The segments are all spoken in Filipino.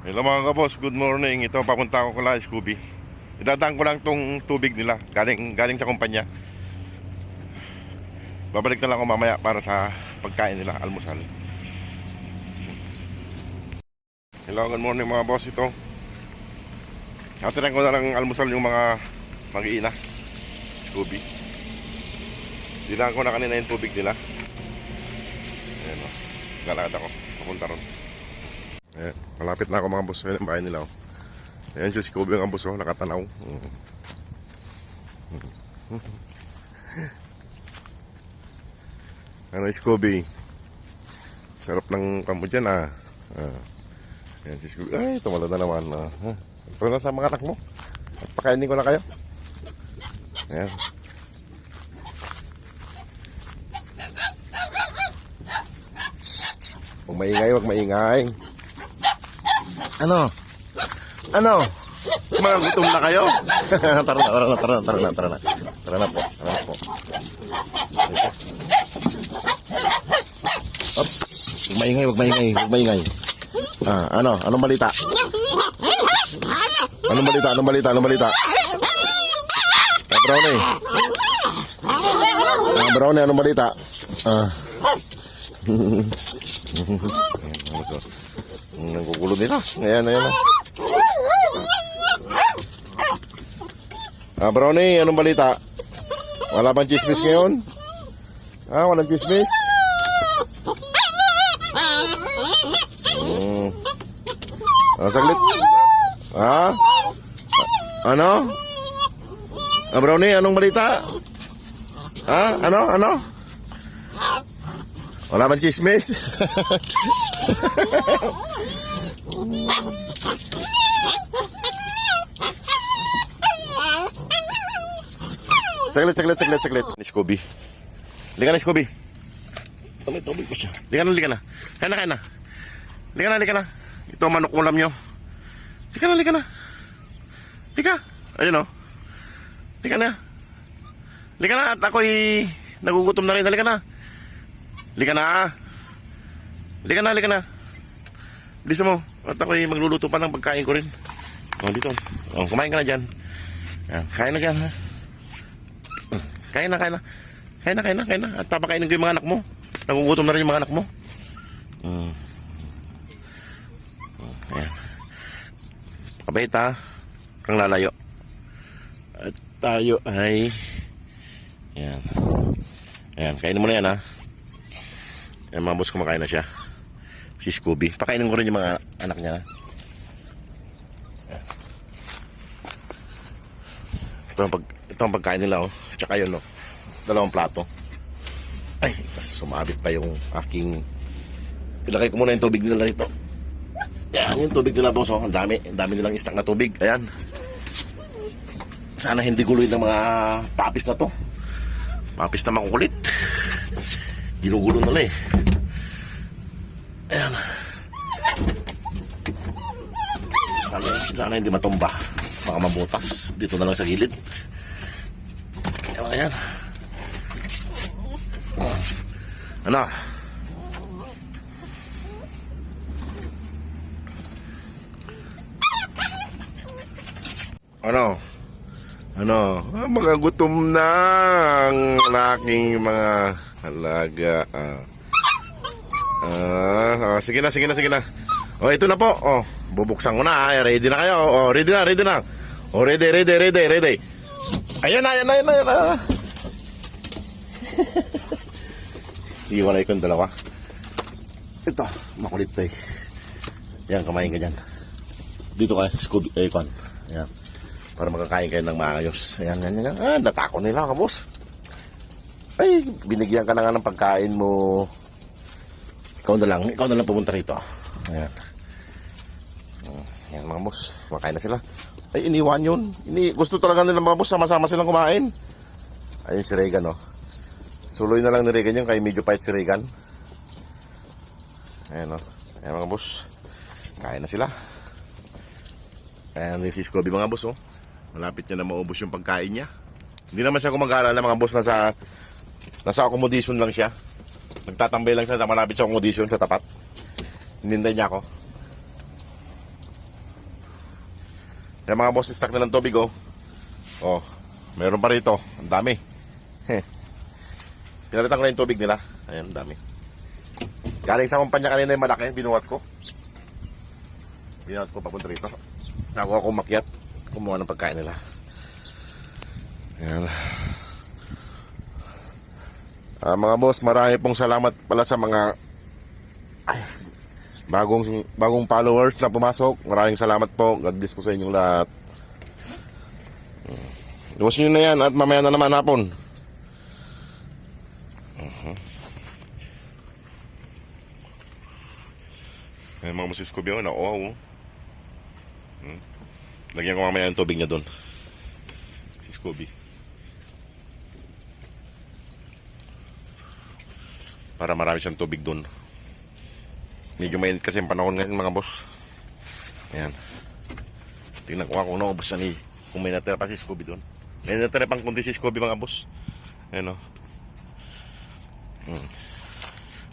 Hello mga kabos, good morning. Ito, papunta ako kala Scooby. Idadaan ko lang tong tubig nila galing sa kumpanya. Babalik na lang ako mamaya para sa pagkain nila, almusal. Hello, good morning mga boss. Ito, hatiran ko na lang almusal yung mga mag-iina Scooby. Dinaan ko na kanina yung tubig nila. Ayan o, lalakad ako, papunta ron. Ayan, malapit na ako mga boss. Ayan ang bahay nila oh. Ayan si Scooby ang boss oh, nakatanaw. Ano Scooby? Sarap ng kampo dyan ah. Ayan si Scooby. Ay, tumala na naman. Tara na sa mga anak mo. At pakainin ko na kayo. Ayan. Huwag maingay, huwag maingay. Ano? Ano? Mga gutom na kayo? Tara na po. Tara na po. Oops. Huwag maingay. Ano? Anong balita? Anong balita? Brownie. Brownie, anong balita? Nanggugulo nila. Ayan. Brownie, anong balita? Wala bang chismis ngayon? Walang chismis? Saglit. Ano? Brownie, anong balita? Ano? Wala bang chismis? Saglit. Ni Scooby. Liga na, Scooby. Tubig ko siya. Liga na. Kaya na. Liga na. Ito ang manok ulam nyo. Liga na. Ayun o. Liga na at ako'y nagugutom na rin. Liga na. Bilisan mo. At ako'y magluluto pa ng pagkain ko rin. Dito. Kumain ka na dyan. Kain na dyan ha. Kain na. At papakainin ko yung mga anak mo. Nagugutom na rin yung mga anak mo. Ayan. Pakabait ha. Kang lalayo. At tayo ay Ayan. Kainin mo na yan ha. Ayan, mga boss, kumakain na siya. Si Scooby. Pakainin ko rin yung mga anak niya ha. Ito ang pagkain nila oh. Tsaka yun oh. 2 plato. Ay, sumabit pa yung aking. Ilagay ko muna yung tubig nila rito. Yan, yung tubig nila boss oh. Ang dami nilang stock na tubig. Ayan. Sana hindi guloy ng mga papis na to. Papis na makukulit. Ginugulo nila eh. Ayan. Sana hindi matumba. Baka mabutas. Dito na lang sa gilid. Ayan. Ano? Mga gutom na ang aking mga alaga. Sige na. Ito na po. Bubuksan ko na. Ready na kayo. Ready na. Ready. Ayan na. Iwalay ko yung 2. Ito, makulit to eh. Yan, kamain ka dyan. Dito ka, Scooby, Icon. Ayan. Para makakain kayo ng maayos. Ayan. Natako nila ka, boss. Ay, binigyan ka na nga ng pagkain mo. Ikaw na lang pumunta rito. Ayan. Ayan mga boss, makain na sila. Ay, iniwan yun. Gusto talaga nila mga boss, sama-sama silang kumain. Ayun si Regan oh. Suloy na lang ni Regan yun, kaya medyo pahit si Regan. Ayan oh. Ayan mga boss, kain na sila. Ayan si Scooby mga boss oh. Malapit niya na maubos yung pagkain niya. Hindi naman siya kumag-aalala mga boss, nasa accommodation lang siya. Nagtatambay lang siya, malapit sa accommodation sa tapat. Hinintay niya ako. Yung mga boss, stock na ng tubig, oh. Oh, meron pa rito. Ang dami. Pinalitan ko na yung tubig nila. Ayan, ang dami. Galing sa kumpanya kanina yung malaki, binuhat ko. Binuhat ko papunta rito. Nakuha ko umakyat. Kumuha ng pagkain nila. Ayan. Mga boss, marami pong salamat pala sa mga bagong followers na pumasok. Maraming salamat po. God bless po sa inyong lahat. Iwasin nyo na yan at mamaya na naman hapon. Ayan mga boss, Scooby ako na lagyan ko mamaya yung tubig niya doon. Si Scooby. Para marami siyang tubig doon. Medyo mainit kasi yung panahon ngayon mga boss. Ayan. Tingnan ko kung naubos siya ni. Kung may natira pa si Scooby doon. May natira pang kundi si Scooby mga boss. Ayan o.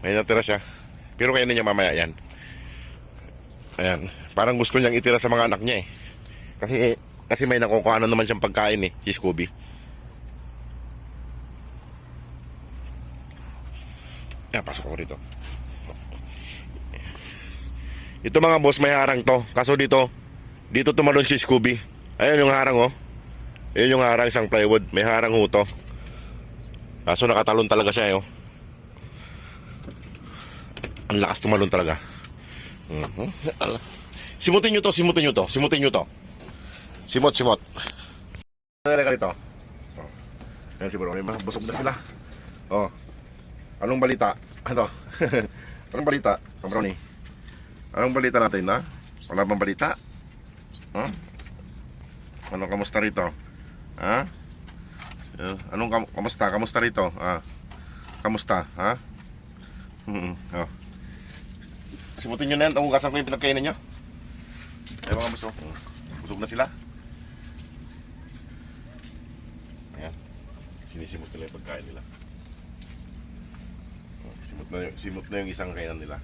May natira siya. Pero kainin niya mamaya yan. Ayan. Parang gusto niyang itira sa mga anak niya eh. Kasi may nakukuha na naman siyang pagkain eh. Si Scooby. Ayan, pasok ko rito. Ito mga boss, may harang to. Kaso dito tumalon si Scooby. Ayan yung harang oh. Ayan yung harang, isang plywood. May harang ho to. Kaso nakatalon talaga siya oh. Ang lakas tumalon talaga. Simutin nyo to. Simot. Nalala ka rito. Ayan siguro, may mga busog na sila. Oh. Anong balita? Ano? Anong balita? Brownie? Anong balita natin, ha? Wala bang balita? Huh? Anong kamusta rito? Ha? Kamusta rito? Kamusta? Ha? Oh. Simutin nyo na yan. Tagugasan ko yung pinagkainan nyo. Ay mga busog. Busog na sila. Ayan. Sinisimot nila yung pagkain nila. Simot na yung isang kainan nila.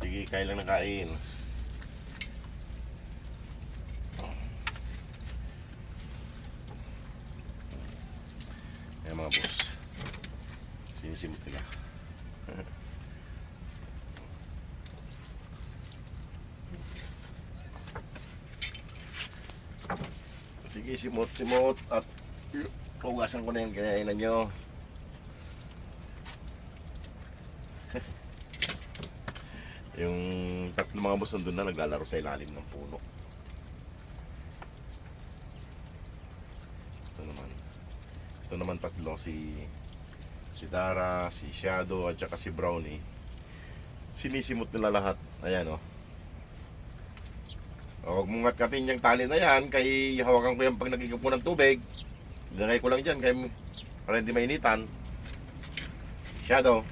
Sige, kain lang ng kain. Ayan mga boss. Sinisimot nila. Sige, simot at hugasan ko na yung kainan nyo. Yung tatlo mga boss nandun na naglalaro sa ilalim ng puno. Ito naman tatlo, si Dara, si Shadow at saka si Brownie. Sinisimot nila lahat. Ayan o. Huwag mong ngatkatin yung tali na yan, kay hawakan ko yan pag nagigip ko ng tubig. Ilagay ko lang dyan para hindi mainitan. Shadow.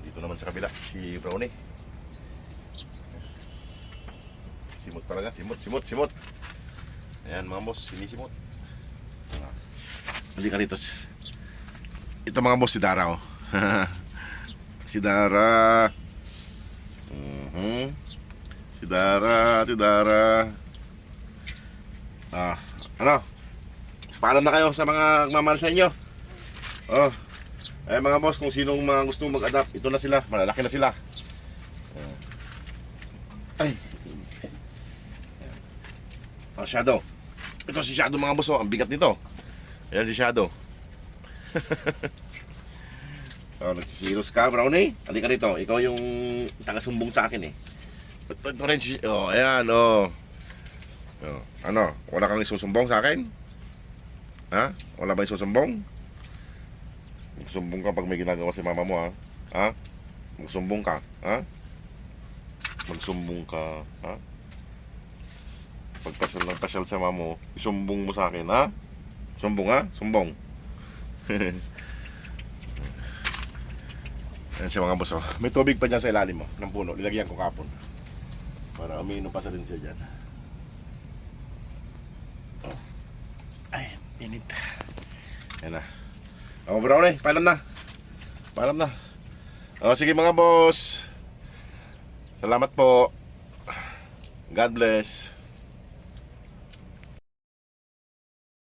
Dito naman sa kabila, si Brownie. Simot talaga, simot. Ayan mga boss, sinisimot. Halika rito. Ito mga boss, si Dara oh. Si Dara. Si Dara. Ano? Paalam na kayo sa mga nagmamahal sa inyo. Oh. Ay mga boss, kung sinong mga gusto mag-adapt, ito na sila, malalaki na sila. Ay. Shadow. Ito si Shadow mga boss, oh, ang bigat nito. Ayan si Shadow. Nagsisiros ka, Brownie. Halika rito, ikaw yung taga-sumbong sa akin eh. Ito rin si... ayan, ano, wala kang isusumbong sa akin? Ha? Wala ba isusumbong? Magsumbong ka pag may ginagawa si mama mo, ha? Magsumbong ka, ha? Magsumbong ka, ha? Pag pasyal sa mama mo, isumbong mo sa akin, ha? Sumbong, ha? Sumbong. Ayan siya mga boss, may tubig pa dyan sa ilalim mo ng puno. Lilagyan ko kapon para umiinom pa sa rin siya dyan. Ay, init. Ayan na. Brownie, paalam na. Sige mga boss. Salamat po. God bless.